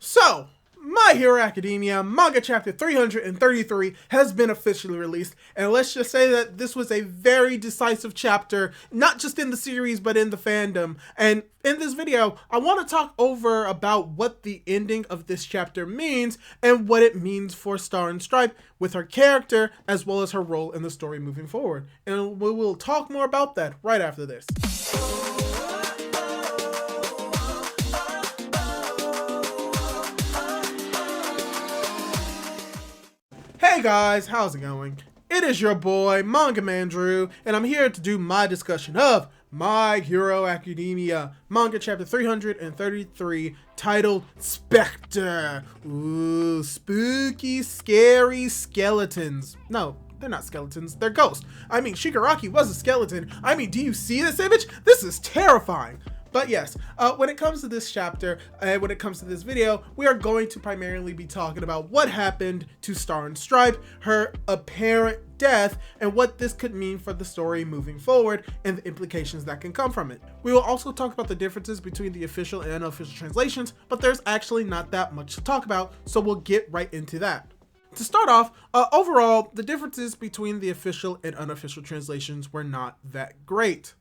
So, My Hero Academia Manga Chapter 333 has been officially released, and let's just say that this was a very decisive chapter, not just in the series, but in the fandom. And in this video, I want to talk over about what the ending of this chapter means, and what it means for Star and Stripe with her character, as well as her role in the story moving forward. And we will talk more about that right after this. Hey guys, how's it going? It is your boy, Manga Man Drew, and I'm here to do my discussion of My Hero Academia, Manga Chapter 333, titled Spectre. Ooh, spooky, scary skeletons. No, they're not skeletons, they're ghosts. I mean, Shigaraki was a skeleton. I mean, do you see this image? This is terrifying. But yes, when it comes to this chapter, and when it comes to this video, we are going to primarily be talking about what happened to Star and Stripe, her apparent death, and what this could mean for the story moving forward, and the implications that can come from it. We will also talk about the differences between the official and unofficial translations, but there's actually not that much to talk about, so we'll get right into that. To start off, overall, the differences between the official and unofficial translations were not that great.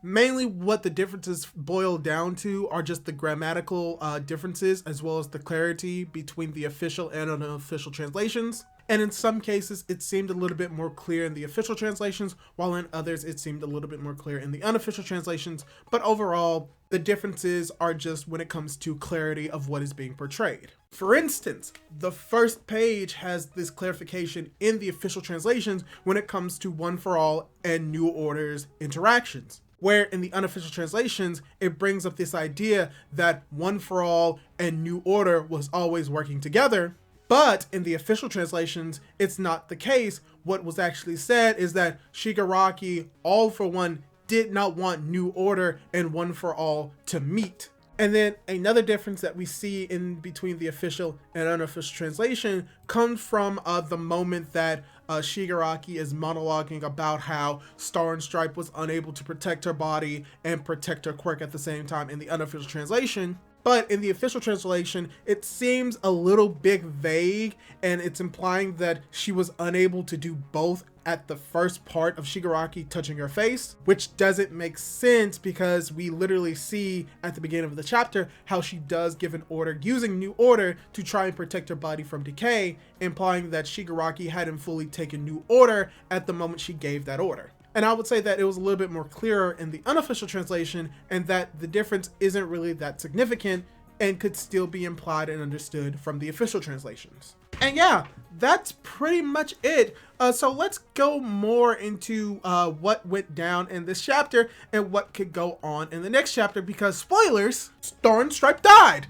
Mainly what the differences boil down to are just the grammatical differences, as well as the clarity between the official and unofficial translations. And in some cases, it seemed a little bit more clear in the official translations, while in others, it seemed a little bit more clear in the unofficial translations. But overall, the differences are just when it comes to clarity of what is being portrayed. For instance, the first page has this clarification in the official translations when it comes to One for All and New Order's interactions, where in the unofficial translations, it brings up this idea that One for All and New Order was always working together. But in the official translations, it's not the case. What was actually said is that Shigaraki, All for One, did not want New Order and One for All to meet. And then another difference that we see in between the official and unofficial translation comes from the moment that Shigaraki is monologuing about how Star and Stripe was unable to protect her body and protect her quirk at the same time in the unofficial translation. But in the official translation, it seems a little bit vague, and it's implying that she was unable to do both at the first part of Shigaraki touching her face, which doesn't make sense because we literally see at the beginning of the chapter how she does give an order using New Order to try and protect her body from decay, implying that Shigaraki hadn't fully taken New Order at the moment she gave that order. And I would say that it was a little bit more clearer in the unofficial translation, and that the difference isn't really that significant and could still be implied and understood from the official translations. And yeah, that's pretty much it. So let's go more into what went down in this chapter and what could go on in the next chapter, because spoilers, Star and Stripe died.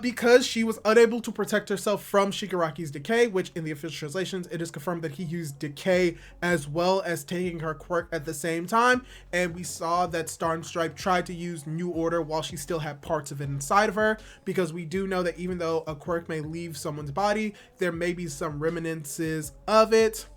Because she was unable to protect herself from Shigaraki's decay, which in the official translations, it is confirmed that he used decay as well as taking her quirk at the same time. And we saw that Star and Stripe tried to use New Order while she still had parts of it inside of her, because we do know that even though a quirk may leave someone's body, there may be some reminiscences of it,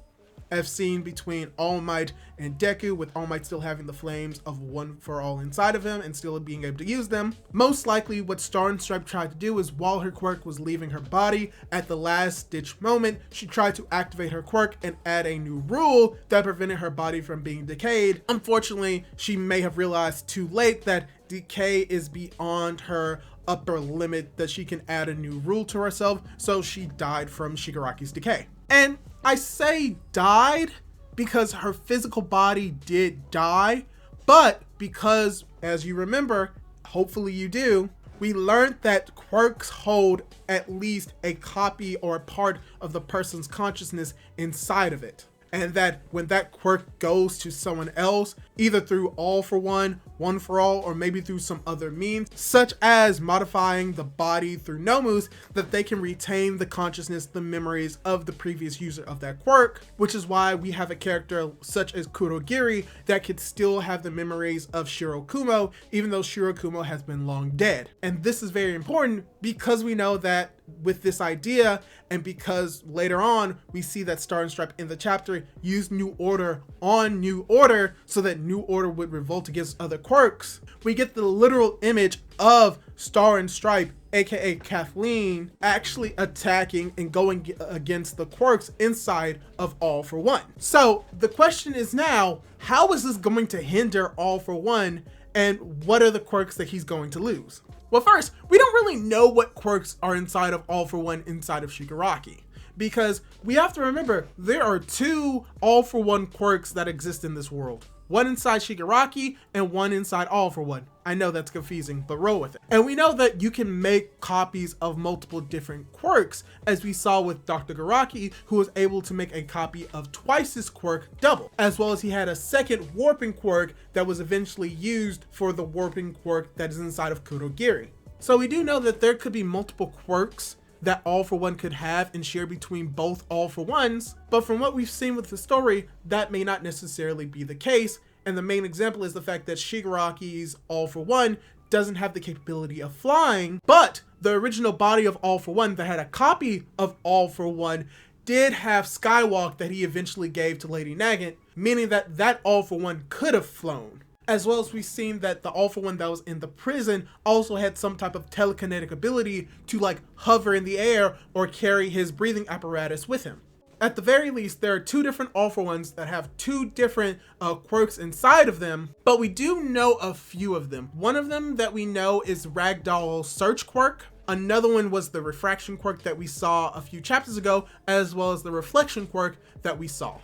as seen between All Might and Deku, with All Might still having the flames of One for All inside of him and still being able to use them. Most likely what Star and Stripe tried to do is, while her quirk was leaving her body, at the last ditch moment, she tried to activate her quirk and add a new rule that prevented her body from being decayed. Unfortunately, she may have realized too late that decay is beyond her upper limit, that she can add a new rule to herself, so she died from Shigaraki's decay. And I say died because her physical body did die, but because, as you remember, hopefully you do, we learned that quirks hold at least a copy or a part of the person's consciousness inside of it. And that when that quirk goes to someone else, either through All for One, One for All, or maybe through some other means, such as modifying the body through Nomus, that they can retain the consciousness, the memories of the previous user of that quirk, which is why we have a character such as Kurogiri that could still have the memories of Shirokumo, even though Shirokumo has been long dead. And this is very important because we know that with this idea, and because later on we see that Star and Stripe in the chapter used New Order on New Order so that New Order would revolt against other quirks, we get the literal image of Star and Stripe, aka Kathleen, actually attacking and going against the quirks inside of All for One. So the question is now, how is this going to hinder All for One, and what are the quirks that he's going to lose? Well, first, we don't really know what quirks are inside of All for One inside of Shigaraki, because we have to remember there are two All for One quirks that exist in this world. One inside Shigaraki and one inside All for One. I know that's confusing, but roll with it. And we know that you can make copies of multiple different quirks, as we saw with Dr. Garaki, who was able to make a copy of twice his quirk double, as well as he had a second warping quirk that was eventually used for the warping quirk that is inside of Kurogiri. So we do know that there could be multiple quirks that All for One could have and share between both All for Ones, but from what we've seen with the story, that may not necessarily be the case, and the main example is the fact that Shigaraki's All for One doesn't have the capability of flying, but the original body of All for One that had a copy of All for One did have Skywalk that he eventually gave to Lady Nagant, meaning that that All for One could have flown. As well as we've seen that the All for One that was in the prison also had some type of telekinetic ability to like hover in the air or carry his breathing apparatus with him. At the very least, there are two different All for Ones that have two different quirks inside of them, but we do know a few of them. One of them that we know is Ragdoll's Search quirk. Another one was the Refraction quirk that we saw a few chapters ago, as well as the Reflection quirk that we saw.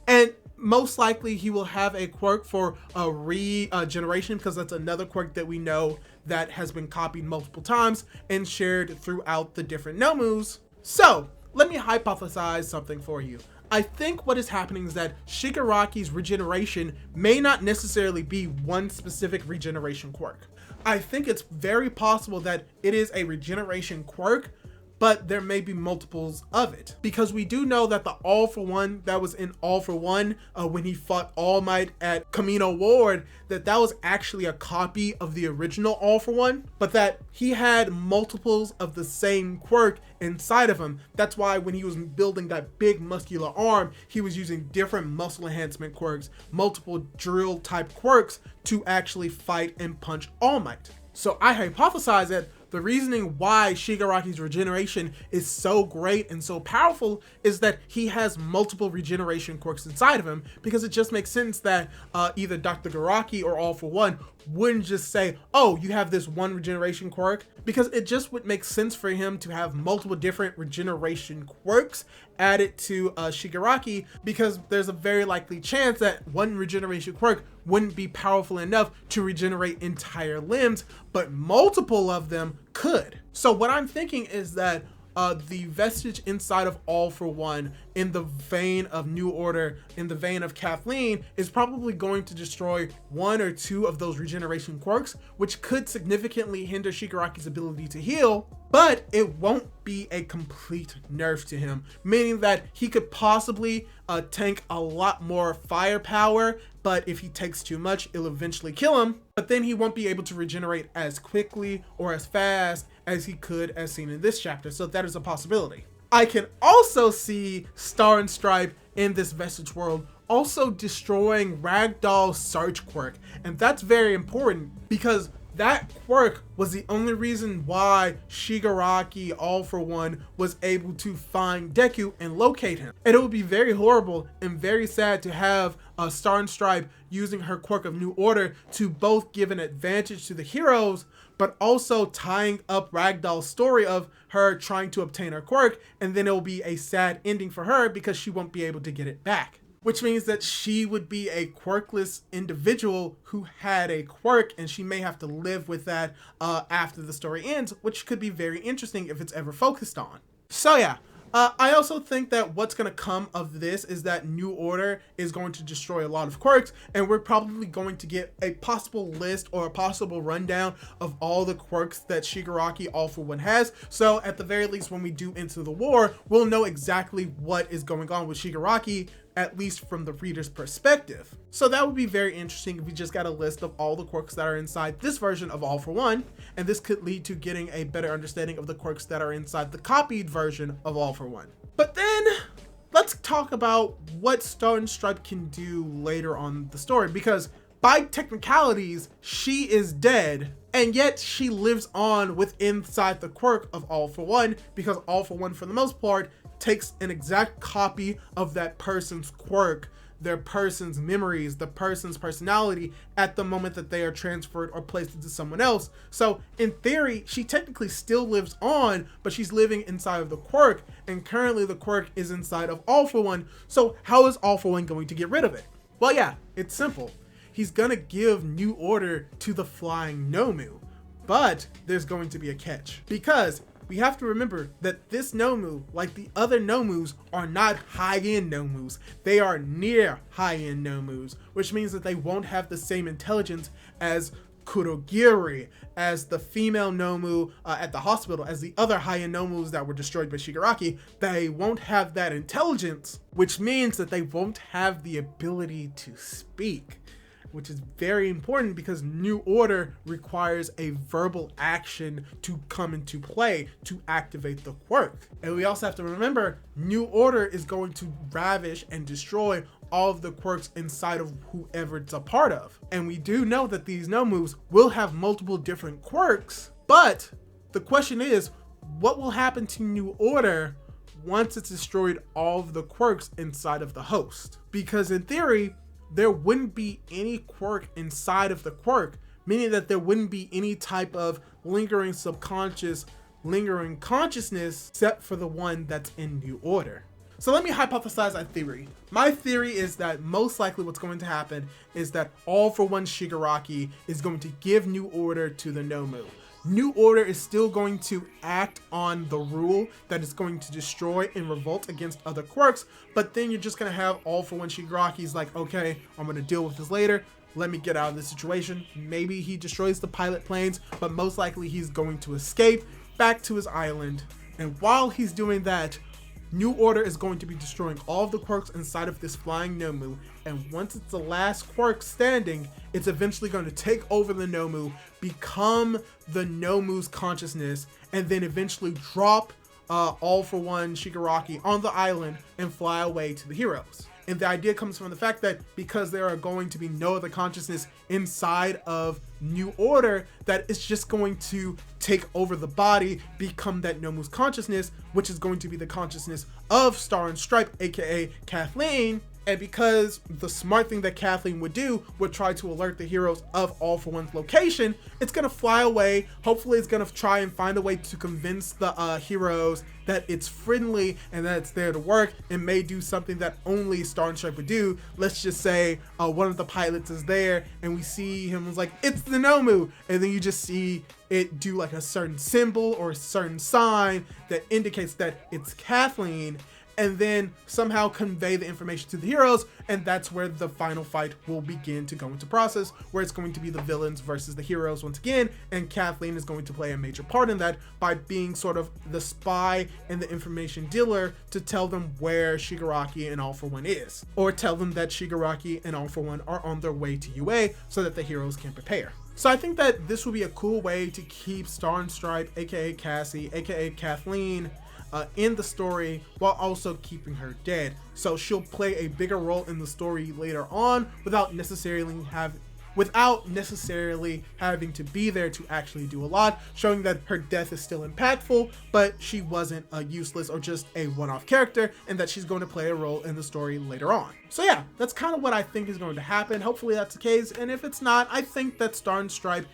And most likely he will have a quirk for a regeneration, because that's another quirk that we know that has been copied multiple times and shared throughout the different Nomus. So let me hypothesize something for you. I think what is happening is that Shigaraki's regeneration may not necessarily be one specific regeneration quirk. I think it's very possible that it is a regeneration quirk, but there may be multiples of it, because we do know that the All for One that was in All for One when he fought All Might at Camino Ward, that was actually a copy of the original All for One, but that he had multiples of the same quirk inside of him. That's why when he was building that big muscular arm, he was using different muscle enhancement quirks, multiple drill type quirks to actually fight and punch All Might. So I hypothesize that the reasoning why Shigaraki's regeneration is so great and so powerful is that he has multiple regeneration quirks inside of him, because it just makes sense that either Dr. Garaki or All for One wouldn't just say, oh, you have this one regeneration quirk, because it just would make sense for him to have multiple different regeneration quirks added to Shigaraki, because there's a very likely chance that one regeneration quirk wouldn't be powerful enough to regenerate entire limbs, but multiple of them could. So what I'm thinking is that the vestige inside of All for One, in the vein of New Order, in the vein of Kathleen, is probably going to destroy one or two of those regeneration quirks, which could significantly hinder Shigaraki's ability to heal, but it won't be a complete nerf to him, meaning that he could possibly tank a lot more firepower, but if he takes too much, it'll eventually kill him, but then he won't be able to regenerate as quickly or as fast as he could, as seen in this chapter. So that is a possibility. I can also see Star and Stripe in this vestige world also destroying Ragdoll's Search quirk, and that's very important, because that quirk was the only reason why Shigaraki, All for One, was able to find Deku and locate him. And it would be very horrible and very sad to have Star and Stripe using her quirk of New Order to both give an advantage to the heroes, but also tying up Ragdoll's story of her trying to obtain her quirk, and then it will be a sad ending for her because she won't be able to get it back. Which means that she would be a quirkless individual who had a quirk, and she may have to live with that after the story ends, which could be very interesting if it's ever focused on. So yeah, I also think that what's going to come of this is that New Order is going to destroy a lot of quirks, and we're probably going to get a possible list or a possible rundown of all the quirks that Shigaraki All for One has. So at the very least, when we do enter the war, we'll know exactly what is going on with Shigaraki, at least from the reader's perspective. So that would be very interesting if we just got a list of all the quirks that are inside this version of All for One, and this could lead to getting a better understanding of the quirks that are inside the copied version of All for One. But then let's talk about what Star and Stripe can do later on the story, because by technicalities, she is dead, and yet she lives on inside the quirk of All For One, because All For One, for the most part, takes an exact copy of that person's quirk, their person's memories, the person's personality at the moment that they are transferred or placed into someone else. So in theory, she technically still lives on, but she's living inside of the quirk, and currently the quirk is inside of All For One. So how is All For One going to get rid of it? Well, yeah, it's simple. He's gonna give New Order to the Flying Nomu, but there's going to be a catch, because we have to remember that this Nomu, like the other Nomus, are not high-end Nomus. They are near high-end Nomus, which means that they won't have the same intelligence as Kurogiri, as the female Nomu at the hospital, as the other high-end Nomus that were destroyed by Shigaraki. They won't have that intelligence, which means that they won't have the ability to speak, which is very important because New Order requires a verbal action to come into play to activate the quirk. And we also have to remember, New Order is going to ravish and destroy all of the quirks inside of whoever it's a part of. And we do know that these Nomus will have multiple different quirks, but the question is, what will happen to New Order once it's destroyed all of the quirks inside of the host? Because in theory, there wouldn't be any quirk inside of the quirk, meaning that there wouldn't be any type of lingering subconscious, lingering consciousness, except for the one that's in New Order. So let me hypothesize that theory. My theory is that most likely what's going to happen is that All For One Shigaraki is going to give New Order to the Nomu. New Order is still going to act on the rule that is going to destroy and revolt against other quirks, but then you're just going to have All For One Shigaraki's like, okay, I'm going to deal with this later. Let me get out of this situation. Maybe he destroys the pilot planes, but most likely he's going to escape back to his island. And while he's doing that, New Order is going to be destroying all of the quirks inside of this Flying Nomu, and once it's the last quirk standing, it's eventually going to take over the Nomu, become the Nomu's consciousness, and then eventually drop All For One Shigaraki on the island and fly away to the heroes. And the idea comes from the fact that because there are going to be no other consciousness inside of New Order, that it's just going to take over the body, become that Nomu's consciousness, which is going to be the consciousness of Star and Stripe, aka Kathleen. And because the smart thing that Kathleen would do would try to alert the heroes of All For One's location, it's going to fly away. Hopefully it's going to try and find a way to convince the heroes that it's friendly and that it's there to work, and may do something that only Star and Stripe would do. Let's just say one of the pilots is there and we see him was like, it's the Nomu, and then you just see it do like a certain symbol or a certain sign that indicates that it's Kathleen, and then somehow convey the information to the heroes, and that's where the final fight will begin to go into process, where it's going to be the villains versus the heroes once again, and Kathleen is going to play a major part in that by being sort of the spy and the information dealer to tell them where Shigaraki and All For One is, or tell them that Shigaraki and All For One are on their way to UA so that the heroes can prepare. So I think that this would be a cool way to keep Star and Stripe, aka Cassie, aka Kathleen, in the story while also keeping her dead. So she'll play a bigger role in the story later on without necessarily having to be there to actually do a lot, showing that her death is still impactful, but she wasn't useless or just a one-off character, and that she's going to play a role in the story later on. So yeah, that's kind of what I think is going to happen. Hopefully that's the case, and if it's not, I think that Star and Stripe,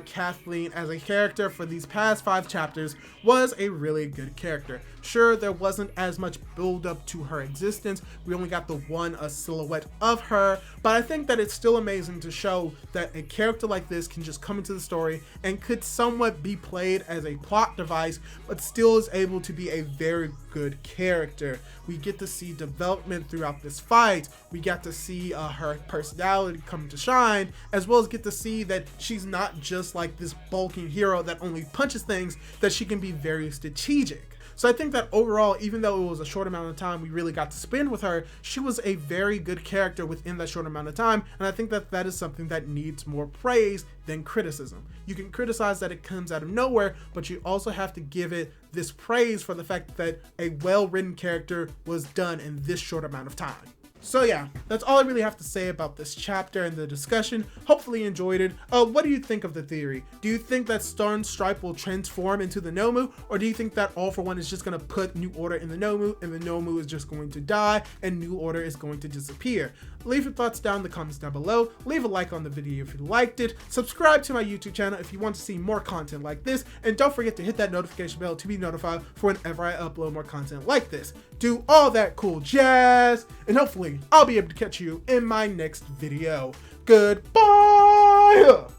Kathleen as a character for these past 5 chapters was a really good character. Sure, there wasn't as much build up to her existence. We only got the one silhouette of her, but I think that it's still amazing to show that a character like this can just come into the story and could somewhat be played as a plot device, but still is able to be a very good character. We get to see development throughout this fight. We got to see her personality come to shine, as well as get to see that she's not just like this bulking hero that only punches things, that she can be very strategic. So I think that overall, even though it was a short amount of time we really got to spend with her, she was a very good character within that short amount of time, and I think that that is something that needs more praise than criticism. You can criticize that it comes out of nowhere, but you also have to give it this praise for the fact that a well-written character was done in this short amount of time. So yeah, that's all I really have to say about this chapter and the discussion. Hopefully you enjoyed it. What do you think of the theory? Do you think that Stone Stripe will transform into the Nomu? Or do you think that All For One is just going to put New Order in the Nomu and the Nomu is just going to die and New Order is going to disappear? Leave your thoughts down in the comments down below. Leave a like on the video if you liked it. Subscribe to my YouTube channel if you want to see more content like this. And don't forget to hit that notification bell to be notified for whenever I upload more content like this. Do all that cool jazz, and hopefully I'll be able to catch you in my next video. Goodbye!